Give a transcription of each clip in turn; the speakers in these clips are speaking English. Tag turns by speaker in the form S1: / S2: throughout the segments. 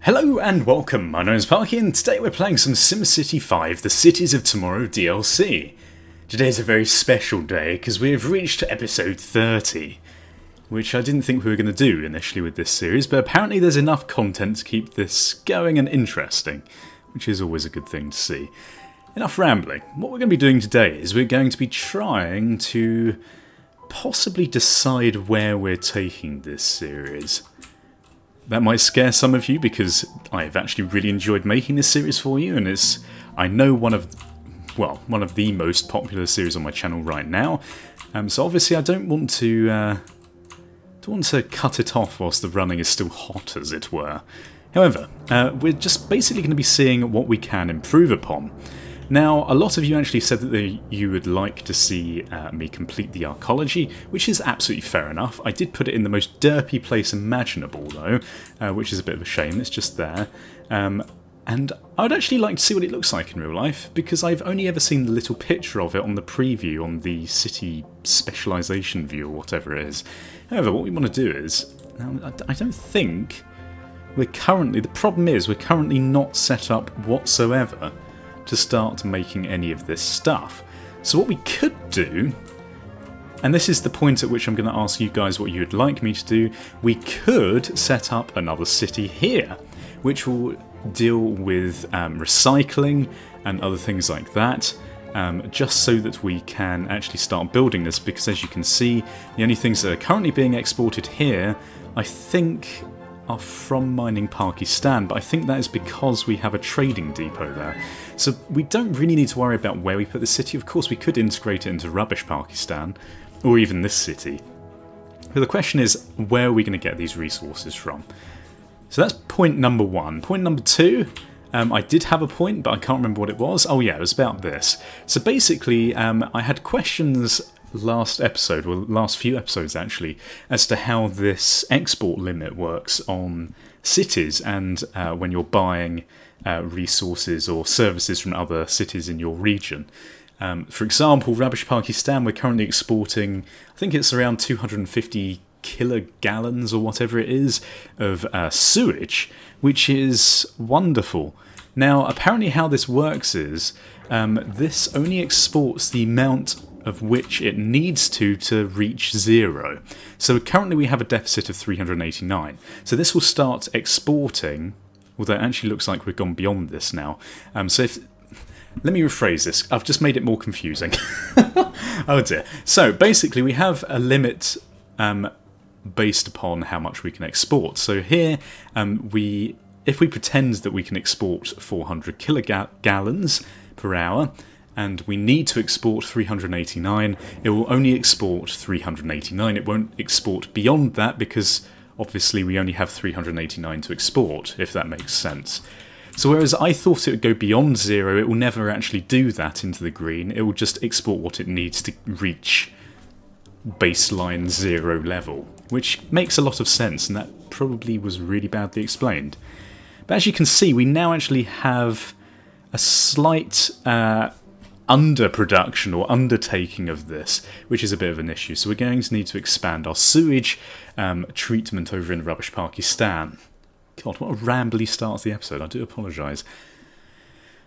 S1: Hello and welcome, my name is Parky and today we're playing some SimCity 5, the Cities of Tomorrow DLC. Today is a very special day because we have reached episode 30, which I didn't think we were going to do initially with this series, but apparently there's enough content to keep this going and interesting, which is always a good thing to see. Enough rambling. What we're going to be doing today is we're going to be trying to possibly decide where we're taking this series. That might scare some of you because I've actually really enjoyed making this series for you, and it's, I know, one of the most popular series on my channel right now. So obviously I don't want to cut it off whilst the running is still hot, as it were. However, we're just basically going to be seeing what we can improve upon. Now, a lot of you actually said that you would like to see me complete the arcology, which is absolutely fair enough. I did put it in the most derpy place imaginable, though, which is a bit of a shame. It's just there. And I would actually like to see what it looks like in real life, because I've only ever seen the little picture of it on the preview, on the city specialisation view, or whatever it is. However, what we want to do is, I don't think we're currently, the problem is we're currently not set up whatsoever to start making any of this stuff. So what we could do, and this is the point at which I'm going to ask you guys what you would like me to do, we could set up another city here, which will deal with recycling and other things like that, just so that we can actually start building this, because as you can see, the only things that are currently being exported here, I think, are from mining Pakistan, but I think that is because we have a trading depot there. So we don't really need to worry about where we put the city. Of course, we could integrate it into rubbish Pakistan, or even this city. But the question is, where are we going to get these resources from? So that's point number one. Point number two, I did have a point, but I can't remember what it was. Oh yeah, it was about this. So basically, I had questions last episode, or last few episodes actually, as to how this export limit works on cities and when you're buying resources or services from other cities in your region. For example, Rubbish Pakistan, we're currently exporting, I think it's around 250 kilogallons or whatever it is of sewage, which is wonderful. Now, apparently how this works is this only exports the amount of which it needs to reach zero. So currently we have a deficit of 389. So this will start exporting, although it actually looks like we've gone beyond this now. Let me rephrase this. I've just made it more confusing. Oh dear. So basically we have a limit based upon how much we can export. So here if we pretend that we can export 400 kilogallons per hour, and we need to export 389, it will only export 389. It won't export beyond that because obviously we only have 389 to export, if that makes sense. So whereas I thought it would go beyond zero, it will never actually do that into the green. It will just export what it needs to reach baseline zero level, which makes a lot of sense, and that probably was really badly explained. But as you can see, we now actually have a slight underproduction or undertaking of this, which is a bit of an issue. So we're going to need to expand our sewage treatment over in Rubbish Pakistan. God, what a rambly start to the episode. I do apologise.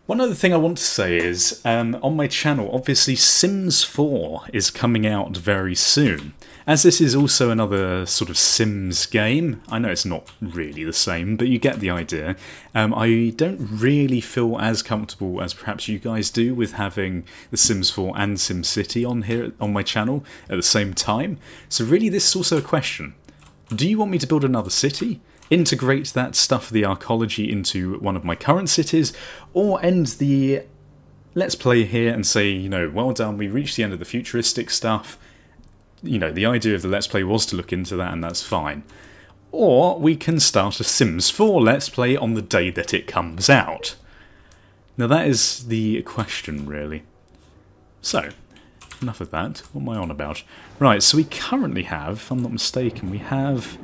S1: One other thing I want to say is, on my channel, obviously Sims 4 is coming out very soon. As this is also another sort of Sims game, I know it's not really the same, but you get the idea. I don't really feel as comfortable as perhaps you guys do with having the Sims 4 and SimCity on here on my channel at the same time. So really this is also a question. Do you want me to build another city? Integrate that stuff, the arcology, into one of my current cities, or end the Let's Play here and say, you know, well done, we reached the end of the futuristic stuff. You know, the idea of the Let's Play was to look into that, and that's fine. Or we can start a Sims 4 Let's Play on the day that it comes out. Now that is the question, really. So, enough of that. What am I on about? Right, so we currently have, if I'm not mistaken, we have...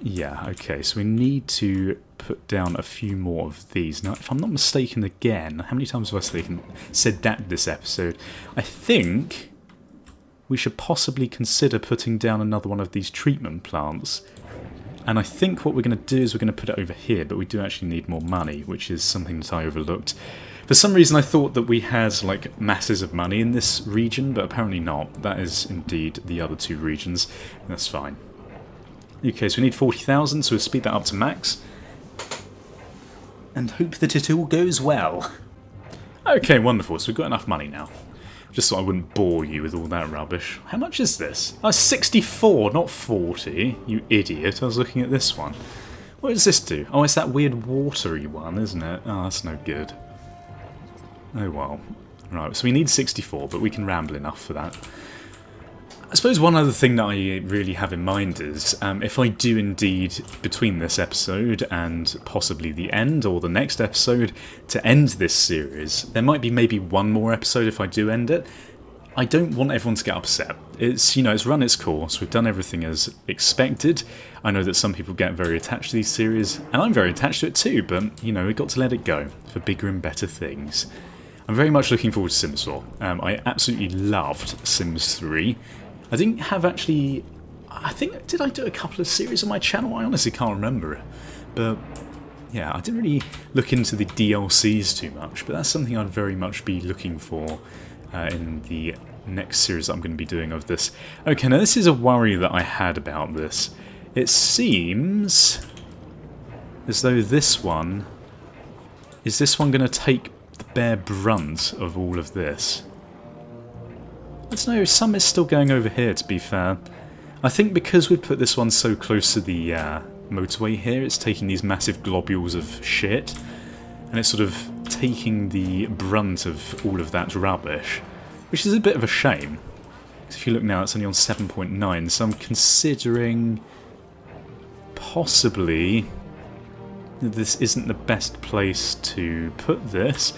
S1: Yeah, okay, so we need to put down a few more of these. Now, if I'm not mistaken again, how many times have I said that this episode? I think we should possibly consider putting down another one of these treatment plants. And I think what we're going to do is we're going to put it over here, but we do actually need more money, which is something that I overlooked. For some reason I thought that we had like masses of money in this region, but apparently not. That is indeed the other two regions. That's fine. Okay, so we need 40,000, so we'll speed that up to max. And hope that it all goes well. Okay, wonderful, so we've got enough money now. Just so I wouldn't bore you with all that rubbish. How much is this? Oh, 64, not 40. You idiot. I was looking at this one. What does this do? Oh, it's that weird watery one, isn't it? Oh, that's no good. Oh, well. Right, so we need 64, but we can ramble enough for that. I suppose one other thing that I really have in mind is, if I do indeed, between this episode and possibly the end, or the next episode, to end this series, there might be maybe one more episode if I do end it. I don't want everyone to get upset. It's, you know, it's run its course, we've done everything as expected. I know that some people get very attached to these series, and I'm very attached to it too, but, you know, we've got to let it go for bigger and better things. I'm very much looking forward to Sims 4. I absolutely loved Sims 3. I didn't have actually... I think... Did I do a couple of series on my channel? I honestly can't remember it. But, yeah, I didn't really look into the DLCs too much, but that's something I'd very much be looking for in the next series that I'm going to be doing of this. Okay, now this is a worry that I had about this. It seems as though this one... Is this one going to take the bare brunt of all of this? Let's know, some is still going over here, to be fair. I think because we've put this one so close to the motorway here, it's taking these massive globules of shit, and it's sort of taking the brunt of all of that rubbish, which is a bit of a shame. Because if you look now, it's only on 7.9, so I'm considering possibly that this isn't the best place to put this.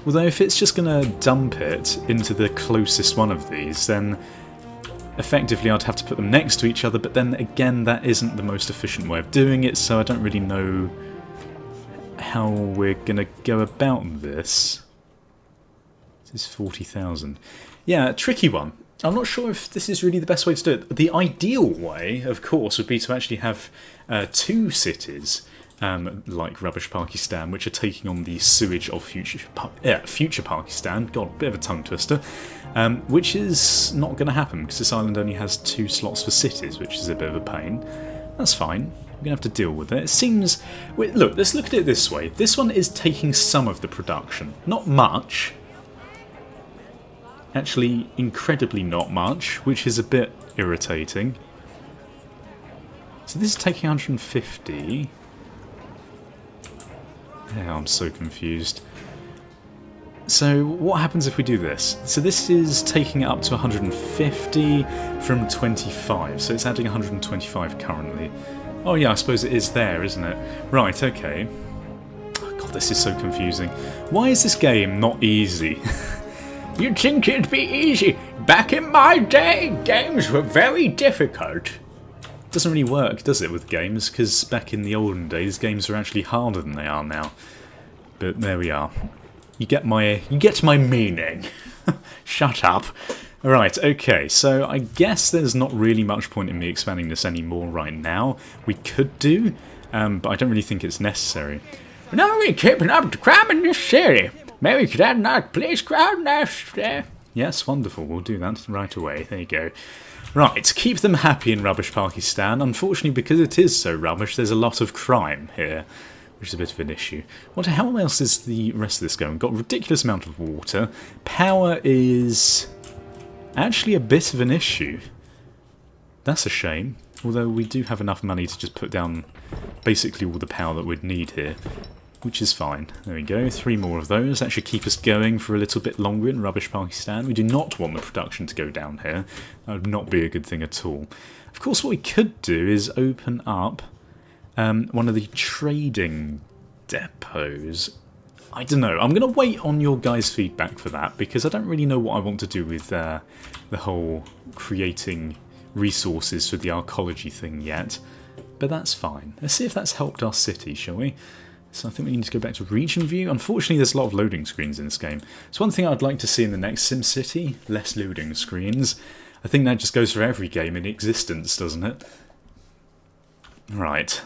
S1: Although if it's just going to dump it into the closest one of these, then effectively I'd have to put them next to each other, but then again that isn't the most efficient way of doing it, so I don't really know how we're going to go about this. This is 40,000. Yeah, a tricky one. I'm not sure if this is really the best way to do it. The ideal way, of course, would be to actually have two cities. Like Rubbish Pakistan, which are taking on the sewage of future Pakistan. God, bit of a tongue twister. Which is not going to happen because this island only has 2 slots for cities, which is a bit of a pain. That's fine. We're going to have to deal with it. It seems... Look, let's look at it this way. This one is taking some of the production. Not much. Actually, incredibly not much, which is a bit irritating. So this is taking 150... Yeah, I'm so confused. So what happens if we do this? So this is taking it up to 150 from 25, so it's adding 125 currently. Oh yeah, I suppose it is there, isn't it? Right, okay. Oh, God, this is so confusing. Why is this game not easy? You'd think it'd be easy. Back in my day, games were very difficult. Doesn't really work, does it, with games? Because back in the olden days, games were actually harder than they are now. But there we are. You get my meaning. Shut up. Right, okay, so I guess there's not really much point in me expanding this anymore right now. We could do, but I don't really think it's necessary. Now we're keeping up the crime in this city. Maybe we could add another police crowd next. Yes, wonderful. We'll do that right away. There you go. Right, keep them happy in Rubbish Pakistan. Unfortunately, because it is so rubbish, there's a lot of crime here, which is a bit of an issue. How else is the rest of this going? Got a ridiculous amount of water. Power is actually a bit of an issue. That's a shame. Although we do have enough money to just put down basically all the power that we'd need here. Which is fine. There we go, 3 more of those. That should keep us going for a little bit longer in Rubbish Pakistan. We do not want the production to go down here. That would not be a good thing at all. Of course, what we could do is open up one of the trading depots. I don't know. I'm going to wait on your guys' feedback for that, because I don't really know what I want to do with the whole creating resources for the archaeology thing yet. But that's fine. Let's see if that's helped our city, shall we? So I think we need to go back to region view. Unfortunately, there's a lot of loading screens in this game. It's one thing I'd like to see in the next SimCity, less loading screens. I think that just goes for every game in existence, doesn't it? Right.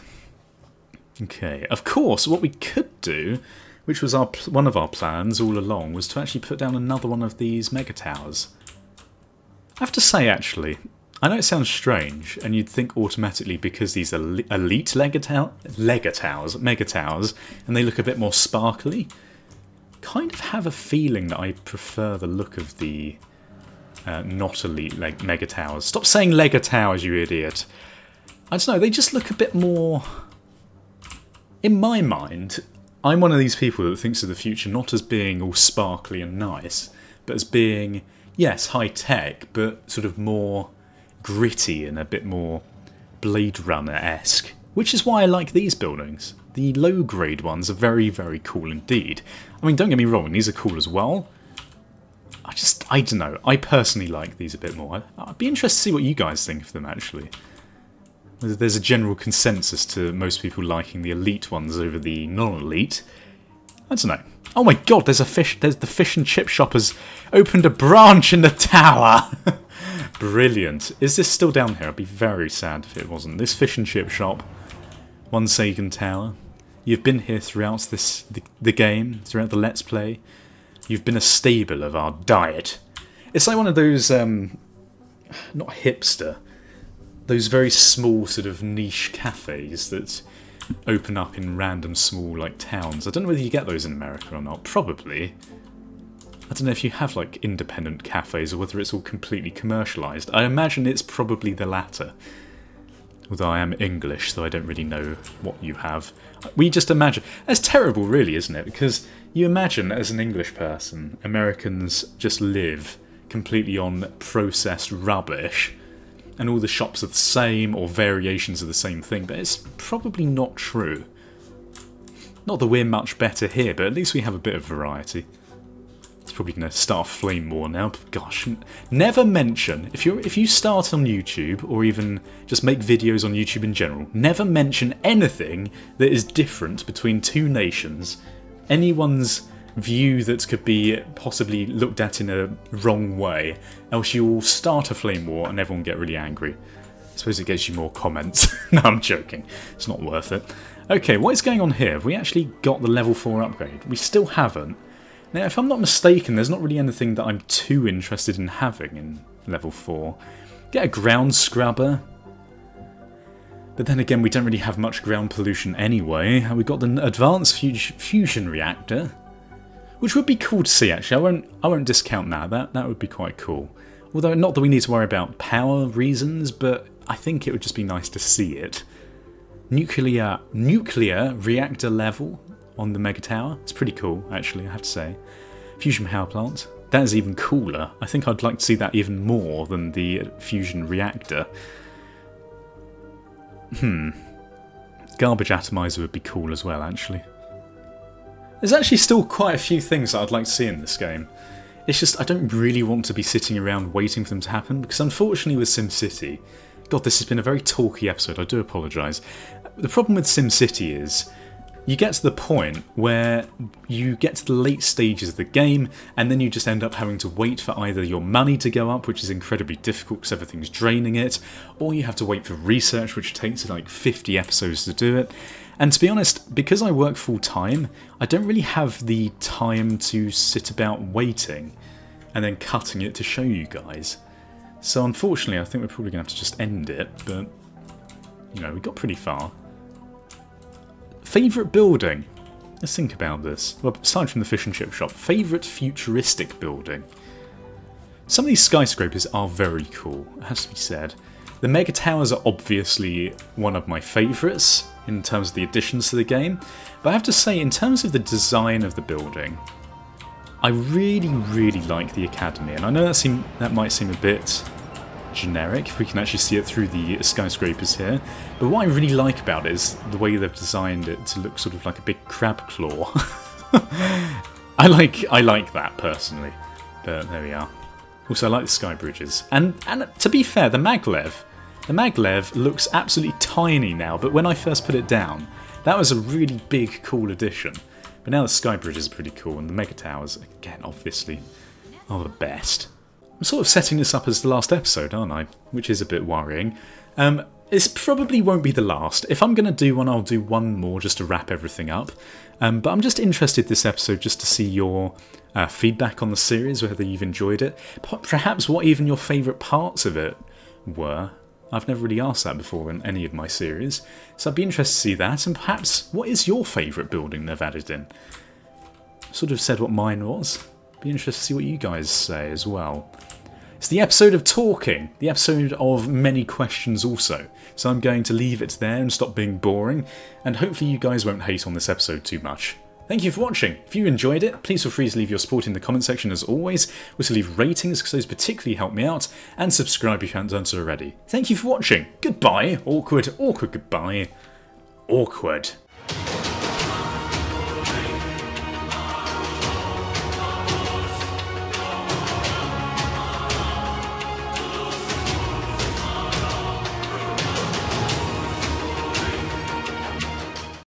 S1: Okay. Of course, what we could do, which was one of our plans all along, was to actually put down another one of these mega towers. I have to say, actually, I know it sounds strange, and you'd think automatically because these are elite mega towers, and they look a bit more sparkly, kind of have a feeling that I prefer the look of the not elite mega towers. Stop saying Lego towers, you idiot. I don't know, they just look a bit more... In my mind, I'm one of these people that thinks of the future not as being all sparkly and nice, but as being, yes, high-tech, but sort of more gritty and a bit more Blade Runner-esque. Which is why I like these buildings. The low-grade ones are very, very cool indeed. I mean, don't get me wrong, these are cool as well. I don't know, I personally like these a bit more. I'd be interested to see what you guys think of them, actually. Whether there's a general consensus to most people liking the elite ones over the non-elite. I don't know. Oh my god, there's the fish and chip shop has opened a branch in the tower! Brilliant. Is this still down here? I'd be very sad if it wasn't. This fish and chip shop, One Sagan Tower. You've been here throughout the game, throughout the Let's Play. You've been a staple of our diet. It's like one of those, not hipster, those very small sort of niche cafes that open up in random small like towns. I don't know whether you get those in America or not. Probably. I don't know if you have like independent cafes or whether it's all completely commercialised. I imagine it's probably the latter. Although I am English, so I don't really know what you have. We just imagine... It's terrible, really, isn't it? Because you imagine, as an English person, Americans just live completely on processed rubbish, and all the shops are the same, or variations of the same thing, but it's probably not true. Not that we're much better here, but at least we have a bit of variety. It's probably going to start a flame war now, but gosh, never mention, if you start on YouTube, or even just make videos on YouTube in general, never mention anything that is different between two nations, anyone's view that could be possibly looked at in a wrong way, else you will start a flame war and everyone get really angry. I suppose it gets you more comments. No, I'm joking. It's not worth it. Okay, what is going on here? Have we actually got the level 4 upgrade? We still haven't. Now, if I'm not mistaken, there's not really anything that I'm too interested in having in level 4. Get a ground scrubber. But then again, we don't really have much ground pollution anyway. We've got the advanced fusion reactor, which would be cool to see, actually. I won't discount that. That would be quite cool. Although, not that we need to worry about power reasons, but I think it would just be nice to see it. Nuclear reactor level on the Mega Tower. It's pretty cool, actually, I have to say. Fusion power plant. That is even cooler. I think I'd like to see that even more than the fusion reactor. Garbage atomizer would be cool as well, actually. There's actually still quite a few things that I'd like to see in this game. It's just I don't really want to be sitting around waiting for them to happen, because unfortunately with SimCity... God, this has been a very talky episode, I do apologise. The problem with SimCity is... You get to the point where you get to the late stages of the game and then you just end up having to wait for either your money to go up, which is incredibly difficult because everything's draining it, or you have to wait for research, which takes like 50 episodes to do it. And to be honest, because I work full time, I don't really have the time to sit about waiting and then cutting it to show you guys. So unfortunately, I think we're probably going to have to just end it, but, you know, we got pretty far. Favourite building? Let's think about this. Well, aside from the fish and chip shop, favourite futuristic building? Some of these skyscrapers are very cool, it has to be said. The Mega Towers are obviously one of my favourites in terms of the additions to the game, but I have to say, in terms of the design of the building, I really, really like the Academy, and I know that might seem a bit generic, if we can actually see it through the skyscrapers here. But what I really like about it is the way they've designed it to look sort of like a big crab claw. I like that personally, but there we are. Also, I like the sky bridges, and to be fair, the maglev looks absolutely tiny now. But when I first put it down, that was a really big, cool addition. But now the sky bridges are pretty cool, and the Mega Towers, again, obviously, are the best. I'm sort of setting this up as the last episode, aren't I? Which is a bit worrying. This probably won't be the last. If I'm going to do one, I'll do one more just to wrap everything up. But I'm just interested this episode just to see your feedback on the series, whether you've enjoyed it. Perhaps what even your favourite parts of it were. I've never really asked that before in any of my series. So I'd be interested to see that. And perhaps, what is your favourite building they've added in? I sort of said what mine was. Be interested to see what you guys say as well. It's the episode of talking, the episode of many questions also. So I'm going to leave it there and stop being boring, and hopefully you guys won't hate on this episode too much. Thank you for watching. If you enjoyed it, please feel free to leave your support in the comment section as always, or to leave ratings because those particularly help me out, and subscribe if you haven't done so already. Thank you for watching. Goodbye. Awkward, awkward goodbye. Awkward.